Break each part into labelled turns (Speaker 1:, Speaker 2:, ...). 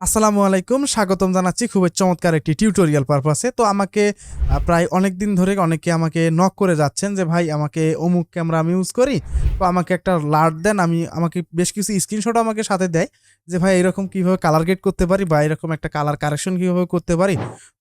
Speaker 1: আসসালামু আলাইকুম, স্বাগতম জানাচ্ছি খুবই চমৎকার একটি টিউটোরিয়াল পারপাসে। তো আমাকে প্রায় অনেক দিন ধরে অনেকে আমাকে নক করে যাচ্ছেন যে ভাই আমাকে অমুক ক্যামেরা আমি ইউজ করি, তো আমাকে একটা লার্ট দেন। আমাকে বেশ কিছু স্ক্রিনশট আমাকে সাথে দেয় যে ভাই এরকম কিভাবে কালার গ্রেড করতে পারি বা এরকম একটা কালার কারেকশন কিভাবে করতে পারি।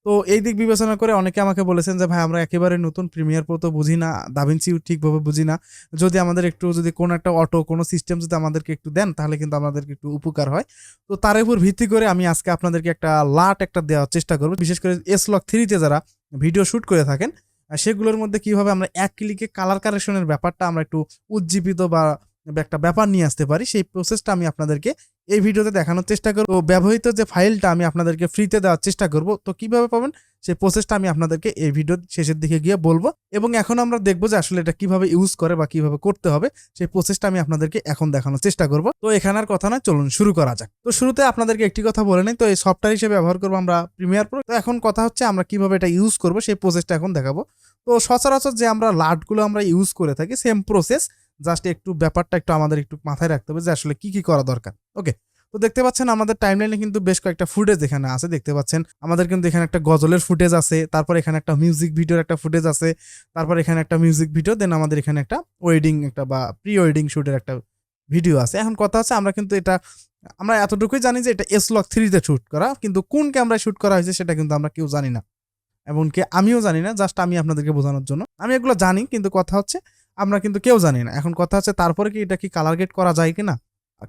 Speaker 1: তো এই দিক বিবেচনা করে অনেকে আমাকে বলেছেন যে ভাই আমরা একেবারে নতুন, প্রিমিয়ার প্রো তো বুঝি না, দাভিন্সি ঠিকভাবে বুঝি না, যদি আমাদের একটু যদি কোনো একটা অটো কোনো সিস্টেম যদি আমাদেরকে একটু দেন তাহলে কিন্তু আমাদেরকে একটু উপকার হয়। তো তার উপর ভিত্তি করে আমি আজকে আপনাদেরকে একটা লাট একটা দেওয়ার চেষ্টা করব, বিশেষ করে LOG3 যারা ভিডিও শুট করে থাকেন সেগুলোর মধ্যে কিভাবে আমরা এক ক্লিকে কালার কারেকশনের ব্যাপারটা আমরা একটু উজ্জীবিত বা একটা ব্যাপার নিয়ে আসতে পারি, সেই প্রসেসটা আমি আপনাদেরকে এই ভিডিওতে দেখানোর চেষ্টা করব। ব্যবহৃত যে ফাইলটা আমি আপনাদেরকে ফ্রিতে দেওয়ার চেষ্টা করব, তো কিভাবে পাবেন সেই প্রসেসটা আমি আপনাদেরকে এই ভিডিওর শেষের দিকে গিয়ে বলবো, এবং এখন আমরা দেখবো যে আসলে এটা কিভাবে ইউজ করে বা কিভাবে করতে হবে সেই প্রসেসটা আমি আপনাদেরকে এখন দেখানোর চেষ্টা করব। তো এখানে আর কথা নয়, চলুন শুরু করা যাক। তো শুরুতে আপনাদেরকে একটি কথা বলে নেই, তো এই সফটওয়্যার হিসেবে ব্যবহার করবো আমরা প্রিমিয়ার প্রো। তো এখন কথা হচ্ছে আমরা কিভাবে এটা ইউজ করব সেই প্রসেসটা এখন দেখাবো। তো সচরাচর যে আমরা লাটগুলো আমরা ইউজ করে থাকি সেম প্রসেস, জাস্ট একটু ব্যাপারটা একটু আমাদের একটু মাথায় রাখতে হবে যে আসলে কি কি করা দরকার। ওকে, তো দেখতে পাচ্ছেন আমাদের টাইমলাইনে কিন্তু বেশ কয়েকটা ফুটেজ এখানে আছে। দেখতে পাচ্ছেন আমাদের কিন্তু এখানে একটা গজলের ফুটেজ আছে, তারপর এখানে একটা মিউজিক ভিডিওর একটা ফুটেজ আছে, তারপর এখানে একটা মিউজিক ভিডিও, দেন আমাদের এখানে একটা ওয়েডিং একটা বা প্রি ওয়েডিং শুটের একটা ভিডিও আছে। এখন কথা হচ্ছে আমরা কিন্তু এটা আমরা এতটুকুই জানি যে এটা LOG3 শুট করা, কিন্তু কোন ক্যামেরায় শুট করা হয়েছে সেটা কিন্তু আমরা কেউ জানি না, এমনকি আমিও জানি না। জাস্ট আমি আপনাদেরকে বোঝানোর জন্য, আমি এগুলো জানি কিন্তু কথা হচ্ছে আমরা কিন্তু কেউ জানি না। এখন কথা হচ্ছে তারপরে কি এটা কি কালার গ্রেড করা যায় কিনা,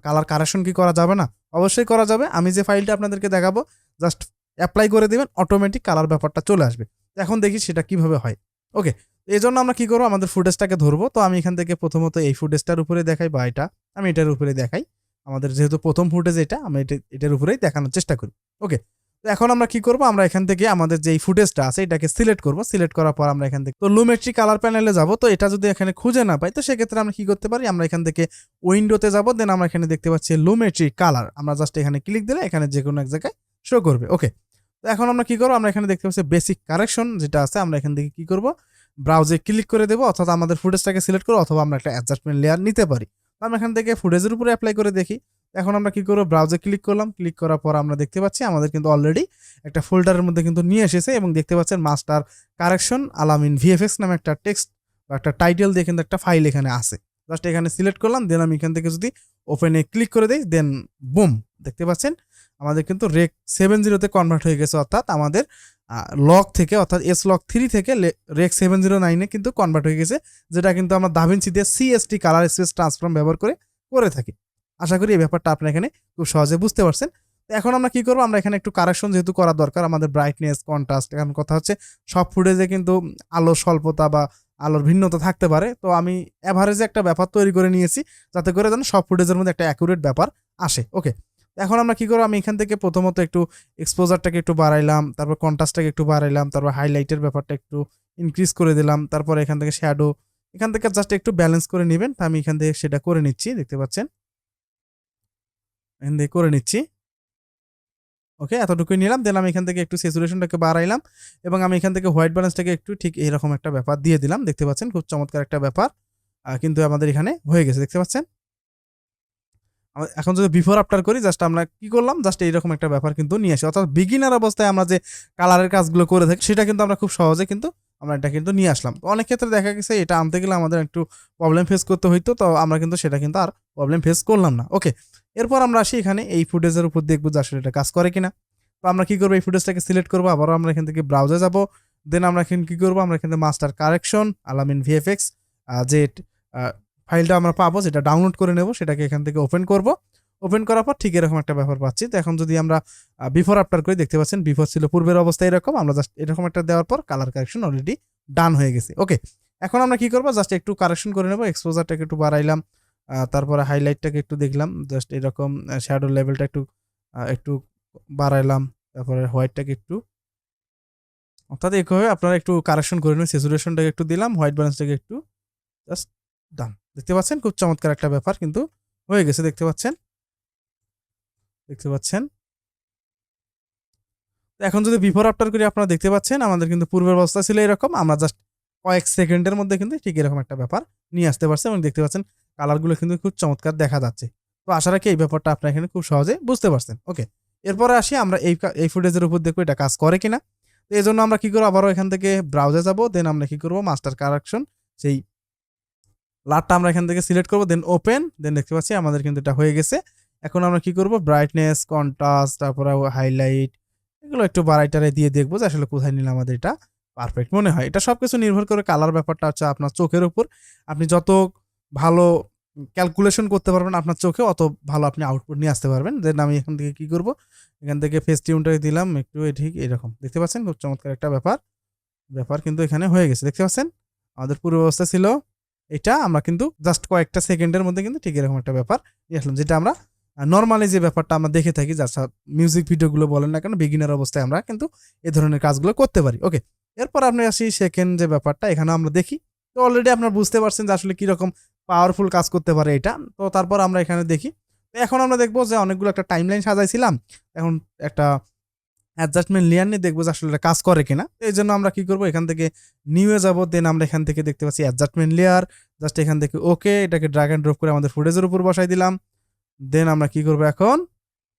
Speaker 1: কালার কারেকশন কি করা যাবে না? অবশ্যই করা যাবে। আমি যে ফাইলটা আপনাদেরকে দেখাবো জাস্ট অ্যাপ্লাই করে দিবেন, অটোমেটিক কালার ব্যাপারটা চলে আসবে। এখন দেখি সেটা কিভাবে হয়। ওকে, এই জন্য আমরা কি করবো, আমাদের ফুটেজটাকে ধরবো। তো আমি এখান থেকে প্রথমত এই ফুটেজটার উপরে দেখাই, বা এটা আমি এটার উপরে দেখাই। আমাদের যেহেতু প্রথম ফুটেজ এটা, আমি এটার উপরেই দেখানোর চেষ্টা করি। ওকে, তো এখন আমরা কি করব, আমরা এখান থেকে আমাদের যে ফুটেজটা আছে এটাকে সিলেক্ট করব। সিলেক্ট করার পর আমরা এখান থেকে তো লুমেট্রি কালার প্যানেলে যাব। তো এটা যদি এখানে খুঁজে না পাই তো সেক্ষেত্রে আমরা কি করতে পারি, আমরা এখান থেকে উইন্ডোতে যাব, দেন আমরা এখানে দেখতে পাচ্ছি লুমেট্রি কালার, আমরা জাস্ট এখানে ক্লিক দিলে এখানে যে কোনো এক জায়গায় শো করবে। ওকে, তো এখন আমরা কি করব, আমরা এখানে দেখতে পাচ্ছি বেসিক কারেকশন যেটা আছে, আমরা এখান থেকে কি করব, ব্রাউজে ক্লিক করে দেবো, অর্থাৎ আমাদের ফুটেজটাকে সিলেক্ট করবো, অথবা আমরা একটা অ্যাডজাস্টমেন্ট লেয়ার নিতে পারি। তো আমরা এখান থেকে ফুটেজের উপরে অ্যাপ্লাই করে দেখি। এখন আমরা কি করবো, ব্রাউজে ক্লিক করলাম। ক্লিক করার পর আমরা দেখতে পাচ্ছি আমাদের কিন্তু অলরেডি একটা ফোল্ডারের মধ্যে কিন্তু নিয়ে এসেছে, এবং দেখতে পাচ্ছেন মাস্টার কারেকশন আলামিন ভিএফএক্স নামে একটা টেক্সট বা একটা টাইটেল দিয়ে কিন্তু একটা ফাইল এখানে আছে। জাস্ট এখানে সিলেক্ট করলাম, দেন আমি এখান থেকে যদি ওপেনে ক্লিক করে দিই, দেন বুম, দেখতে পাচ্ছেন আমাদের কিন্তু রেক 70 কনভার্ট হয়ে গেছে, অর্থাৎ আমাদের লগ থেকে অর্থাৎ LOG3 থেকে রেক 709 কিন্তু কনভার্ট হয়ে গেছে, যেটা কিন্তু আমরা দাভিন্সিতে CST কালার স্পেস ট্রান্সফর্ম ব্যবহার করে থাকি। আশা করি এই ব্যাপারটা আপনারা এখানে খুব সহজে বুঝতে পারছেন। এখন আমরা কি করবো, আমরা এখানে একটু কারেকশন যেহেতু করা দরকার, আমাদের ব্রাইটনেস কন্ট্রাস্ট, এখন কথা হচ্ছে সব ফুটেজে কিন্তু আলোর স্বল্পতা বা আলোর ভিন্নতা থাকতে পারে। তো আমি অ্যাভারেজে একটা ব্যাপার তৈরি করে নিয়েছি যাতে করে যেন সব ফুটেজের মধ্যে একটা অ্যাকুরেট ব্যাপার আসে। ওকে, এখন আমরা কি করবো, আমি এখান থেকে প্রথমত একটু এক্সপোজারটাকে একটু বাড়াইলাম, তারপর কন্ট্রাস্টটাকে একটু বাড়াইলাম, তারপর হাইলাইটের ব্যাপারটা একটু ইনক্রিজ করে দিলাম, তারপর এখান থেকে শ্যাডো, এখান থেকে জাস্ট একটু ব্যালেন্স করে নেবেন। তো আমি এখান থেকে সেটা করে নিচ্ছি, দেখতে পাচ্ছেন এখান থেকে করে নিচ্ছি। ওকে, এতটুকুই নিলাম। দেন আমি এখান থেকে একটু স্যাচুরেশনটাকে বাড়াইলাম, এবং আমি এখান থেকে হোয়াইট ব্যালেন্সটাকে একটু ঠিক এইরকম একটা ব্যাপার দিয়ে দিলাম। দেখতে পাচ্ছেন খুব চমৎকার একটা ব্যাপার কিন্তু আমাদের এখানে হয়ে গেছে, দেখতে পাচ্ছেন। এখন যদি বিফোর আফটার করি, জাস্ট আমরা কি করলাম, জাস্ট এইরকম একটা ব্যাপার কিন্তু নিয়ে আসি, অর্থাৎ বিগিনার অবস্থায় আমরা যে কালারের কাজগুলো করে থাকি সেটা কিন্তু আমরা খুব সহজে কিন্তু আমরা এটা কিন্তু নিয়ে আসলাম। তো অনেক ক্ষেত্রে দেখা গেছে এটা আনতে গেলে আমাদের একটু প্রবলেম ফেস করতে হইতো, তো আমরা কিন্তু সেটা কিন্তু আর প্রবলেম ফেস করলাম না। ওকে, এরপর আমরা আসি এখানে এই ফুটেজের উপর দেখবো যে আসলে এটা কাজ করে কিনা। তো আমরা কি করবো, এই ফুটেজটাকে সিলেক্ট করবো, আবারও আমরা এখান থেকে ব্রাউজে যাবো, দেন আমরা এখানে কি করবো, আমরা এখানে মাস্টার কারেকশন আলামিন ভিএফএক্স যে ফাইলটা আমরা পাবো, যেটা ডাউনলোড করে নেব, সেটাকে এখান থেকে ওপেন করব। ওপেন করার পর ঠিক এরকম একটা ব্যাপার পাচ্ছি। তো এখন যদি আমরা বিফোর আফটার করে, দেখতে পাচ্ছেন বিফোর ছিল পূর্বের অবস্থায় এরকম, আমরা জাস্ট এরকম একটা দেওয়ার পর কালার কারেকশন অলরেডি ডান হয়ে গেছে। ওকে, এখন আমরা কি করবো, জাস্ট একটু কারেকশন করে নেবো, এক্সপোজারটাকে একটু বাড়াইলাম, তারপরে হাইলাইটটাকে একটু দেখলাম, জাস্ট এরকম শ্যাডো লেভেলটা একটু একটু বাড়াইলাম, তারপরে হোয়াইটটাকে একটু, অর্থাৎ এইভাবে আপনারা একটু কারেকশন করে নেবেন। স্যাচুরেশনটাকে একটু দিলাম, হোয়াইট ব্যালেন্সটাকে একটু, জাস্ট ডান। দেখতে পাচ্ছেন খুব চমৎকার একটা ব্যাপার কিন্তু হয়ে গেছে, দেখতে পাচ্ছেন। এখন যদি বিফোর আফটার করি, আপনারা দেখতে পাচ্ছেন আমাদের কিন্তু পূর্বের অবস্থা ছিল এরকম, আমরা জাস্ট কয়েক সেকেন্ডের মধ্যে কিন্তু ঠিক এরকম একটা ব্যাপার নিয়ে আসতে পারছি, এবং দেখতে পাচ্ছেন কালারগুলো কিন্তু খুব চমৎকার দেখা যাচ্ছে। তো আশা রাখি এই ব্যাপারটা আপনারা এখানে খুব সহজে বুঝতে পারছেন। ওকে, এরপরে আসি আমরা এই ফুটেজের উপর দেখবো এটা কাজ করে কিনা। তো এই জন্য আমরা কি করবো, আবারও এখান থেকে ব্রাউজে যাব, দেন আমরা কি করবো মাস্টার কারেকশন, সেই লাটটা আমরা এখান থেকে সিলেক্ট করবো, দেন ওপেন, দেন দেখতে পাচ্ছি আমাদের কিন্তু এটা হয়ে গেছে। এখন আমরা কি করব, ব্রাইটনেস, কন্ট্রাস্ট, তারপরে হাইলাইট, এগুলো একটু বাড়াইটারে দিয়ে দেখবো যে আসলে কোথায় নিলে আমাদের এটা পারফেক্ট মনে হয়। এটা সবকিছু নির্ভর করে কালার ব্যাপারটা হচ্ছে আপনার চোখের উপর। আপনি যত ভালো ক্যালকুলেশন করতে পারবেন আপনার চোখে, অত ভালো আপনি আউটপুট নিয়ে আসতে পারবেন। দেন আমি এখান থেকে কি করব, এখান থেকে ফেস টিউনটাকে দিলাম একটু ঠিক এরকম, দেখতে পাচ্ছেন খুব চমৎকার একটা ব্যাপার কিন্তু এখানে হয়ে গেছে। দেখতে পাচ্ছেন আমাদের পূর্ব অবস্থা ছিল এটা, আমরা কিন্তু জাস্ট কয়েকটা সেকেন্ডের মধ্যে কিন্তু ঠিক এরকম একটা ব্যাপার নিয়ে আসলাম, যেটা আমরা নর্মালি যে ব্যাপারটা আমরা দেখে থাকি, যা মিউজিক ভিডিওগুলো বলেন না কেন, বিগিনার অবস্থায় আমরা কিন্তু এই ধরনের কাজগুলো করতে পারি। ওকে, এরপর আপনি আসি সেকেন্ড যে ব্যাপারটা, এখানে আমরা দেখি। তো অলরেডি আপনারা বুঝতে পারছেন যে আসলে কিরকম পাওয়ারফুল কাজ করতে পারে এটা। তো তারপর আমরা এখানে দেখি। তো এখন আমরা দেখবো যে অনেকগুলো একটা টাইমলাইন সাজাইছিলাম, এখন একটা অ্যাডজাস্টমেন্ট লেয়ার নিয়ে দেখবো যে আসলে এটা কাজ করে কিনা। এই জন্য আমরা কি করবো, এখান থেকে নিউয়ে যাবো, দেন আমরা এখান থেকে দেখতে পাচ্ছি অ্যাডজাস্টমেন্ট লেয়ার, জাস্ট এখান থেকে ওকে, এটাকে ড্র্যাগ অ্যান্ড ড্রপ করে আমাদের ফুটেজের উপর বসাই দিলাম। দেন আমরা কি করবো, এখন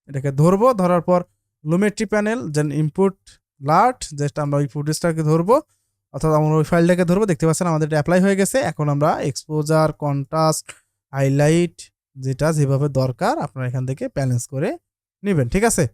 Speaker 1: এটাকে ধরবো, ধরার পর লুমেট্রি প্যানেল, দেন ইনপুট লাট, জাস্ট আমরা ওই ফুটেজটাকে ধরবো, অর্থাৎ আমরা ওই ফাইলটাকে ধরবো। দেখতে পাচ্ছেন আমাদের এটা অ্যাপ্লাই হয়ে গেছে। এখন আমরা এক্সপোজার, কন্ট্রাস্ট, হাইলাইট যেটা যেভাবে দরকার আপনারা এখান থেকে ব্যালেন্স করে নেবেন, ঠিক আছে।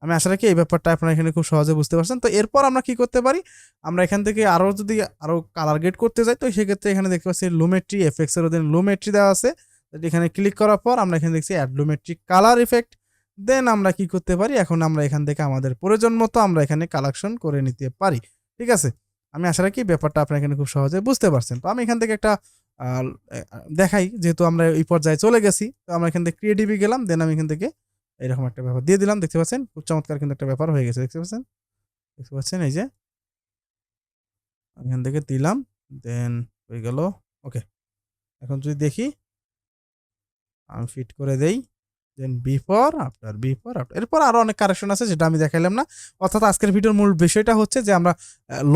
Speaker 1: আমি আশা রাখি এই ব্যাপারটা আপনারা এখানে খুব সহজে বুঝতে পারছেন। তো এরপর আমরা কি করতে পারি, আমরা এখান থেকে যদি আরো কালার গ্রেড করতে যাই, তো সেক্ষেত্রে এখানে দেখতে পাচ্ছি লুমেট্রি এফএক্স এর অধীনে লুমেট্রি দেওয়া আছে। এখানে ক্লিক করার পর আমরা এখানে দেখছি অ্যাড লুমেট্রি কালার ইফেক্ট। দেন আমরা কি করতে পারি, এখন আমরা এখান থেকে আমাদের প্রয়োজন মতো আমরা এখানে কালেকশন করে নিতে পারি, ঠিক আছে। আমি আশা রাখি ব্যাপারটা আপনারা এখানে খুব সহজে বুঝতে পারছেন। তো আমি এখান থেকে একটা দেখাই, যেহেতু আমরা এই পর্যায়ে চলে গেছি, তো আমরা এখান থেকে ক্রিয়েটিভে গেলাম, দেন আমি এখান থেকে এরকম একটা ব্যাপার দিয়ে দিলাম। দেখতে পাচ্ছেন খুব চমৎকার কিন্তু একটা ব্যাপার হয়ে গেছে, দেখতে পাচ্ছেন এই যে আমি এখান থেকে দিলাম, দেন হয়ে গেল। ওকে, এখন যদি দেখি আমি ফিট করে দেই, দেন বিফোর আফটার এরপর আরো অনেক কারেকশন আছে যেটা আমি দেখাইলাম না। অর্থাৎ আজকের ভিডিওর মূল বিষয়টা হচ্ছে যে আমরা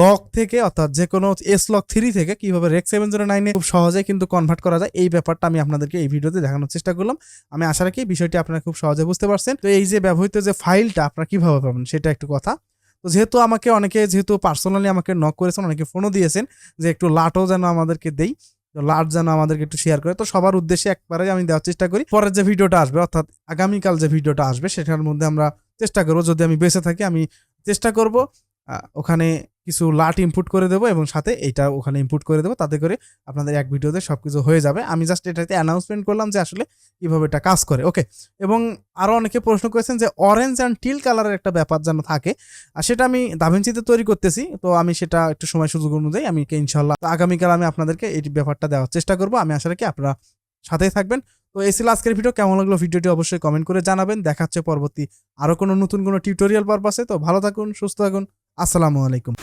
Speaker 1: লগ থেকে, অর্থাৎ যে কোনো LOG3 থেকে কিভাবে রেক 709 খুব সহজে কিন্তু কনভার্ট করা যায়, এই ব্যাপারটা আমি আপনাদেরকে এই ভিডিওতে দেখানোর চেষ্টা করলাম। আমি আশা রাখি বিষয়টি আপনারা খুব সহজে বুঝতে পারছেন। তো এই যে ব্যবহৃত যে ফাইলটা আপনারা কিভাবে পাবেন সেটা একটু কথা। তো যেহেতু অনেকে পার্সোনালি আমাকে নক করেছেন, অনেকে ফোনও দিয়েছেন যে একটু লাটও যেন আমাদেরকে দেই, তো লাট যেন আমাদেরকে একটু শেয়ার করে। তো সবার উদ্দেশ্যে একবারে আমি দেওয়ার চেষ্টা করি। পরের যে ভিডিওটা আসবে, অর্থাৎ আগামীকাল যে ভিডিওটা আসবে, সেটার মধ্যে আমরা চেষ্টা করবো, যদি আমি বেঁচে থাকি আমি চেষ্টা করব ওখানে কিছু লাট ইনপুট করে দেবো এবং সাথে এইটা ওখানে ইনপুট করে দেবো, তাতে করে আপনাদের এক ভিডিওতে সবকিছু হয়ে যাবে। আমি জাস্ট এটাতে অ্যানাউন্সমেন্ট করলাম যে আসলে কিভাবে এটা কাজ করে। ওকে, এবং আরো অনেকে প্রশ্ন করেছেন যে অরেঞ্জ অ্যান্ড টিল কালারের একটা ব্যাপার যেন থাকে, আর সেটা আমি দাভিঞ্চিতে তৈরি করতেছি। তো আমি সেটা একটু সময় সুযোগ অনুযায়ী আমি ইনশাল্লাহ আগামীকাল আমি আপনাদেরকে এই ব্যাপারটা দেওয়ার চেষ্টা করবো। আমি আশা রাখি আপনারা সাথেই থাকবেন। তো এই ছিল আজকের ভিডিও। কেমন লাগলো ভিডিওটি অবশ্যই কমেন্ট করে জানাবেন। দেখাচ্ছে পরবর্তী আরো কোনো নতুন কোনো টিউটোরিয়াল পারপাসে। তো ভালো থাকুন, সুস্থ থাকুন, আসসালামু আলাইকুম।